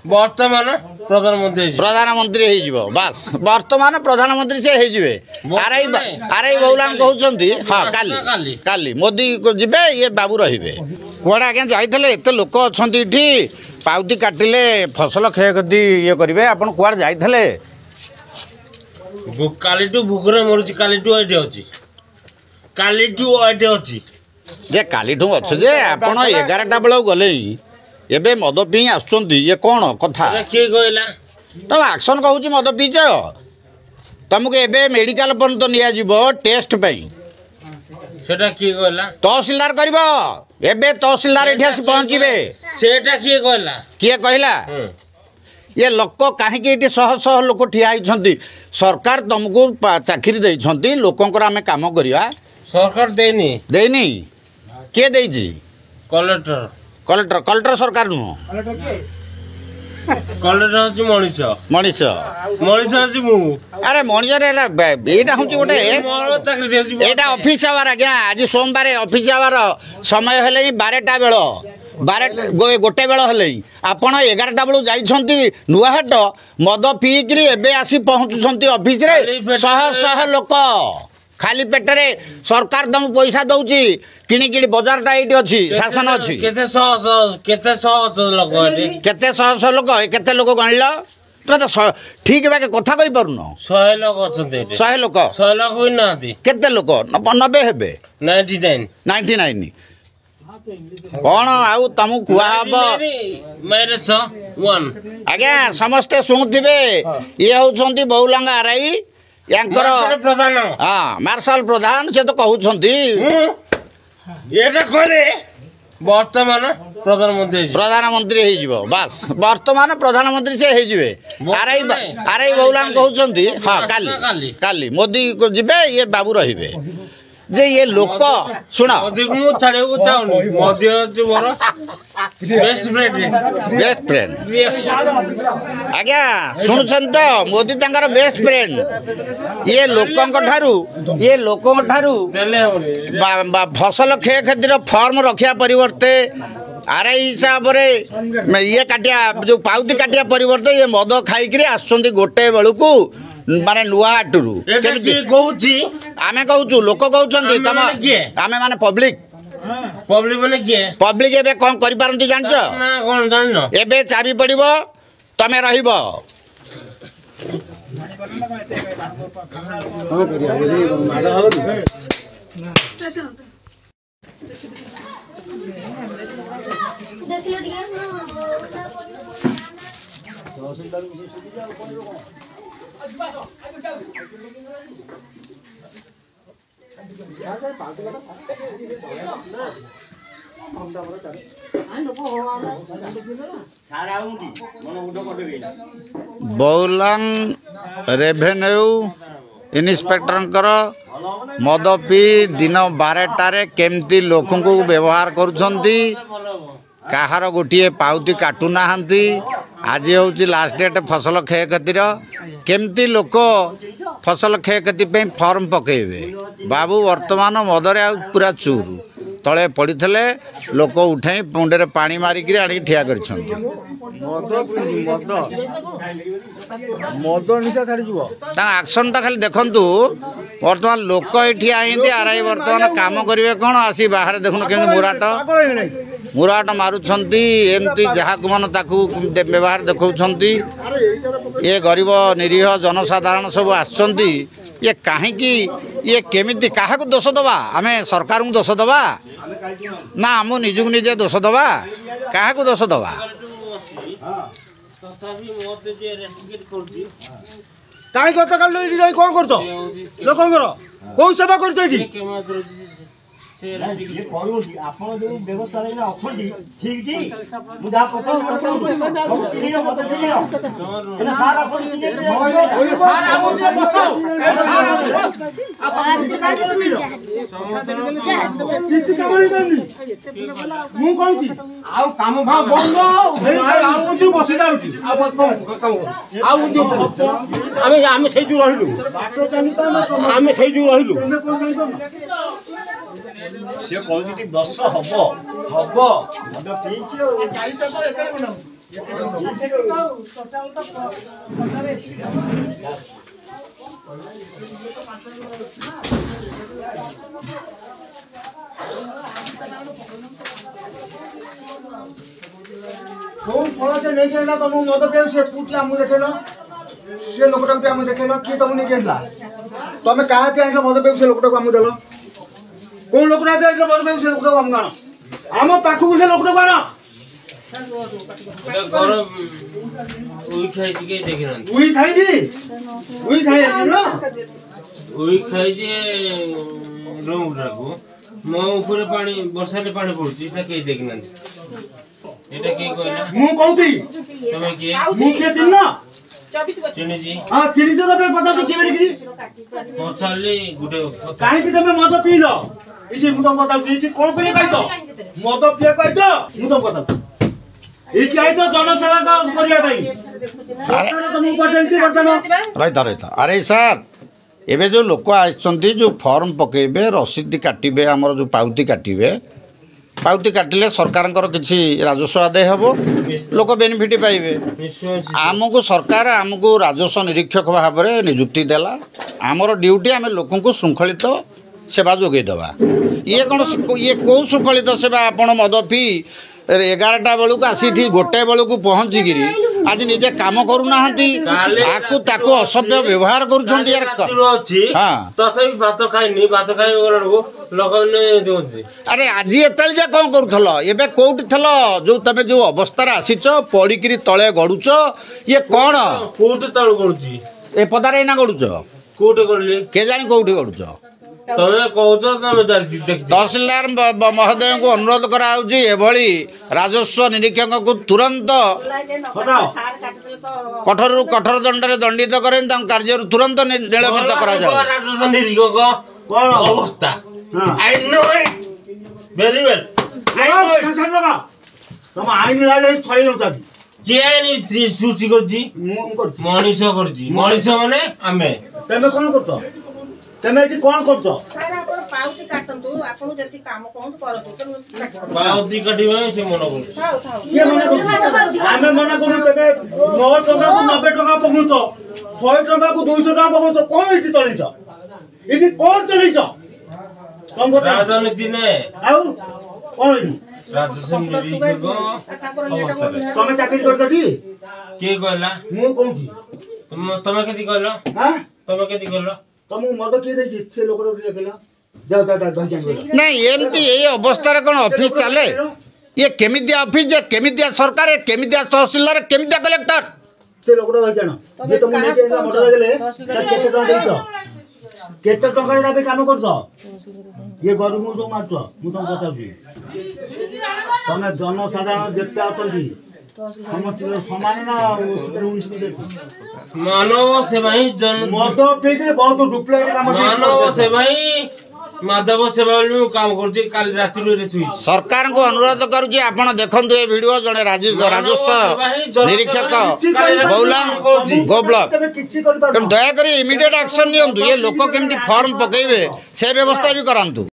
वर्तमान प्रधानमंत्री बास वर्तमान प्रधानमंत्री से आरआई बहुला कहते हाँ काली मोदी को जीवे ये बाबू रे कौन आज्ञा जाइए एत लोक अच्छा पाउती काटिले फसल क्षयक्षति ये करेंगे आपड़ कौड़ जाइए कालीटू भूखरे मरुची कालीटू अच्छी जे कालीठू अच्छे जे आपण 11टा बेल गले एबे मद पी आसुचंती ये कौन कथा किए कहला तो एक्शन कहूँ मद पीच तुमको एबे मेडिकल पर्यंत निया जीवो टेस्ट पई सेटा किए कहला तहसीलदार करबो एबे तहसीलदार एठी आसी पहुंचीबे सेटा किए कहला ये लोक कहीं शह शह लोक ठिया होती सरकार तुमको चाकरी देइछंती लोकंकर आमे काम करिया सरकार देनी किए देइछि कलेक्टर कलेक्टर कलेक्टर सरकार नुह कलेक्टर मनीष मनीष मनीष अछि मु अरे मनीष रे एटा हूँ गोटे एटा ऑफिस आवर आज्ञा आज सोमवार ऑफिस आवर समय हेले 12टा बेल 12 गोटे बेल हेले आपण 11टा बेलू जाइछंती नुआहाट मद पीकरी एबे आसी पहुँचुछंती ऑफिस रे शह शह लोक खाली पेटरे सरकार तुम पैसा दौची किणी किणी बाजार टा ये अच्छी शासन अच्छी केते शह लोक केते लोक गणिल तुम तो ठीक बाके कथा कहि पारुन 100 लोक अछंते 100 लोक भी नाती केते लोक 90 हेबे 99 कौन आउ तुम कुआ मैरेज 1 आज्ञा समस्ते शुणुथिबे ये होउछंती बहुलांगा आरआई यांकर प्रधान हाँ मार्शल प्रधान से तो कहते वर्तमान प्रधानमंत्री बास वर्तमान प्रधानमंत्री से आरआई बहुला कहते हाँ काली मोदी को जीवे ये बाबू रे जे ये लोक सुना बेस्ट फ्रेंड आज्ञा शुणुन तो मोदी तंकर बेस्ट फ्रेंड ये लोकों ठारू फसल क्षयक्षतिर फॉर्म रखा परिवर्ते आरआई हिसाब से ये काटिया जो पाउती काटिया परिवर्ते ये मद खाई आसुंदी गोटे बेलू को माने नुआहाटरू आमे कहूँ लोक कहते तुम आमे माने पब्लिक माने किए पब्लिक एबे कौन करि पारंती जानछ एबे चाबी पड़िबो तमे रहिबो बहुलांग रेवेन्यू इन्स्पेक्टर मद पी दिन 12टारे केमती लोक को व्यवहार करुछंती कहार गोटे पाउती काटुना आज हूँ लास्ट डेट फसल क्षयक्षतिर केमती लोक फसल क्षयक्षति फॉर्म पकेबे बाबू वर्तमान मदरे आ पूरा चूर तले पड़ी लोक उठाई मुंडे पानी मारिक आनी ठिया कर एक्शन टा खाली देखु वर्तमान लोक ये आई आरआई वर्तमान काम करेंगे कौन आसी बाहर देखुन के मुराट मारुछंती एमती जहाँ मन ताकू व्यवहार देखौछंती ये गरीब निरीह जनसाधारण सब आसछंती ये कहीं ये केमिति काहा को दोष दबा आमे सरकार को दोष दबा ना आम निजु निजे दोष दबा काहा को दोष दबा काई गत काल कौन करतो लोकंगर कौ सेवा करतो आपण जो व्यवस्था ठीक जी मुझा पता सारा काम भाव बंद बसी आम से रहिलु ସେ କହୁଛି ଦଶ ହବ ହବ ମଦ ପିଇଛି କୋଉ ଫଳ ସେ ନେଇକି ଆଇଲା ତମକୁ ମଦ ପିଆଉ ସେ କୋଉଠି ଆମକୁ ଦେଖେଇଲ ସେ ଲୋକଟାକୁ ଆମକୁ ଦେଖେଇଲ କିଏ ତମକୁ ନେଇକି ଆଇଲା ତମେ କାହାତି ଆଣିଲ ମଦ ପିଆଉ ସେ ଲୋକଟାକୁ ଆମକୁ ଦେଲ କୋଉ ଲୋକଟା ଆଣିଲ ମଦ ପିଆଉ ସେ ଲୋକଟାକୁ ଆମକୁ ଆଣ ଆମ ପାଖକୁ ସେ ଲୋକଟାକୁ ଆଣ ଉଇ ଖାଇଛି କେହି ଦେଖିନାହାନ୍ତି ଉଇ ଖାଇଛି ଉଇ ଖାଇଛି ରୁମ୍ ଗୁଡାକୁ ମୋ ଉପରେ ପାଣି ବର୍ଷାରେ ପାଣି ପଡୁଛି ଏଟା କେହି ଦେଖିନାହାନ୍ତି ଏଟା କିଏ କହିଲା ମୁଁ କହୁଛି ତମେ କିଏ ମୁଁ କିଏ ଚିହ୍ନ ଚିହ୍ନିଛି ହଁ ଚିହ୍ନିଛ ତମେ ପଚାରୁଛ କିଏ ଦେଖିକି ପଚାରିଲି ଗୋଟେ କାହିଁକି ତମେ ମଦ ପିଇଲ ଏଇଠି ମୁଁ ତମକୁ ପଚାରୁଛି ଏଇଠି କଣ କରି ଖାଇଛ ମଦ ପିଇବା ଖାଇଛ ମୁଁ ତମକୁ ପଚାରୁଛି ଏଇଠି ଆଇଛ ଜନସେବା କରିବା ପାଇଁ ତମକୁ ପଚାରିଛି ବର୍ତ୍ତମାନ ରହିଥା ଆରେ ସାର୍ ଏବେ ଯେଉଁ ଲୋକ ଆସିଛନ୍ତି ଯେଉଁ ଫର୍ମ ପକେଇବେ ରସିଦ କାଟିବେ ଆମର ଯେଉଁ ପାଉତି କାଟିବେ ପାଉତି କାଟିଲେ ସରକାରଙ୍କର କିଛି ରାଜସ୍ୱ ଆଦାୟ ହେବ ଲୋକ ବେନିଫିଟ୍ ପାଇବେ ଆମକୁ ସରକାର ଆମକୁ ରାଜସ୍ୱ ନିରୀକ୍ଷକ ଭାବରେ ନିଯୁକ୍ତି ଦେଲା ଆମର ଡ୍ୟୁଟି ଆମେ ଲୋକଙ୍କୁ ଶୃଙ୍ଖଳିତ ସେବା ଯୋଗାଇଦେବା ଇଏ କ'ଣ ଇଏ କେଉଁ ଶୃଙ୍ଖଳିତ ସେବା ଆପଣ ମଦ ପିଇ 11ଟା ବେଳକୁ ଆସିଠି 1 ବେଳକୁ ପହଞ୍ଚିକିରି ଆଜି ନିଜେ କାମ କରୁନାହାନ୍ତି ତାକୁ ଅସଭ୍ୟ ବ୍ୟବହାର କରୁଛନ୍ତି ତଥାପି ଭାତ ଖାଇନି ଭାତ ଖାଇବା ବେଳକୁ ଲୋକମାନେ ଦିଅନ୍ତି ଆରେ ଆଜି ଏତେବେଳେ ଯେ କ'ଣ କରୁଥିଲ ଏବେ କୋଉଠି ଥିଲ ଯୋଉ ତମେ ଯୋଉ ଅବସ୍ଥାରେ ଆସିଛ ପଡ଼ିକିରି ତଳେ ଗଡୁଛ ଇଏ କ'ଣ କୋଉଠି ତଳେ ଗଡୁଛି ଏ ପଦାରେ ଏଇନା ଗଡୁଛ କୋଉଠି ଗଡିଲି କେଜାଣି କୋଉଠି ଗଡୁଛ ତମେ କହୁଛ ତମେ ତହସିଲଦାର ମହୋଦୟଙ୍କୁ ଅନୁରୋଧ କରାଯାଉଛି ଏଭଳି ରାଜସ୍ୱ ନିରୀକ୍ଷକଙ୍କୁ ତୁରନ୍ତ କଠୋରରୁ କଠୋର ଦଣ୍ଡରେ ଦଣ୍ଡିତ କରେন ତାଙ୍କ କାର୍ଯ୍ୟରୁ ତୁରନ୍ତ ନିଲମ୍ବିତ କରାଯାଉ ରାଜସ୍ୱ ନିରୀକ୍ଷକ କଣ ଅବସ୍ଥା I know it very well ତମ ଆଇନ ଲାଗି ଛଳି ନଉଛନ୍ତି କିଏ ଆଇନ ସୃଷ୍ଟି କରିଛି ମଣିଷ କରିଛି ମଣିଷ ମାନେ ଆମେ ତମେ କ'ଣ କରୁଛ ତମେ ଏଠି କ'ଣ କରୁଛ ପାଉତି କାଟନ୍ତୁ ଆପଣ ଯଦି କାମ କହନ୍ତୁ କରନ୍ତୁ ପାଉତି କାଟିବା ସେ ମନ କରୁଛି କିଏ ମନେ କରୁଛି ଆମେ ମନେ କରୁଛୁ ତେବେ 9 ଟଙ୍କାକୁ 90 ଟଙ୍କା ପକଉଛ 100 ଟଙ୍କାକୁ 200 ଟଙ୍କା ପକଉଛ କ'ଣ ଏଠି ଚଲେଇଛ ଏଠି କ'ଣ ଚଲେଇଛ ରାଜନୀତି ନେ ଆଉ କ'ଣ ଏଠି ରାଜସ୍ୱ ନିରୀକ୍ଷକ ତମେ ଚାକିରି କରୁଛ ଟି କିଏ କହିଲା ମୁଁ କହୁଛି ତମେ କେତି କହିଲ ତମେ କେତି କହିଲ ତମକୁ ମଦ କିଏ ଦେଇଛି ସେ ଲୋକଟା ଦେଖିଲ ଯାଅ ନାଇଁ ଏମିତି ଏଇ ଅବସ୍ଥାରେ କ'ଣ ଅଫିସ ଚାଲେ ଇଏ କେମିତିଆ ଅଫିସ ଯେ କେମିତିଆ ସରକାର କେମିତିଆ ତହସିଲଦାର କେମିତିଆ କଲେକ୍ଟର ସେ ଲୋକଟା ରହିଯାଣ ଯେ ତମକୁ ନେଇକି ମଦ ଦେଲେ କେତେ ଟଙ୍କା ଦେଇଛ କେତେ ଟଙ୍କାରେ ଦାବି କାମ କରୁଛ ଇଏ ଗରିବଙ୍କୁ ସବୁ ମାରୁଛ ମୁଁ ତମକୁ ପଚାରୁଛି ତମେ ଜନସାଧାରଣ ଯେତେ ଅଛନ୍ତି ସମସ୍ତେ ସମାନ ନା ମାନବ ସେବା ହିଁ ମଦ ପିଇକିରି ବହୁତ ଡୁପ୍ଲିକେଟ କାମ ମାନବ ସେବା ହିଁ ମାଧବ ସେବା ବୋଲି ମୁଁ କାମ କରୁଛି କାଲି ରାତିରୁ ସରକାରଙ୍କୁ ଅନୁରୋଧ କରୁଛି ଆପଣ ଦେଖନ୍ତୁ ଏ ଭିଡିଓ ଜଣେ ରାଜସ୍ୱ ନିରୀକ୍ଷକ ଗୋ ବ୍ଲକ ତେଣୁ ଦୟାକରି ଇମିଡିଏଟ ଆକ୍ସନ ନିଅନ୍ତୁ ଏ ଲୋକ କେମିତି ଫର୍ମ ପକେଇବେ ସେ ବ୍ୟବସ୍ଥା ବି କରାନ୍ତୁ।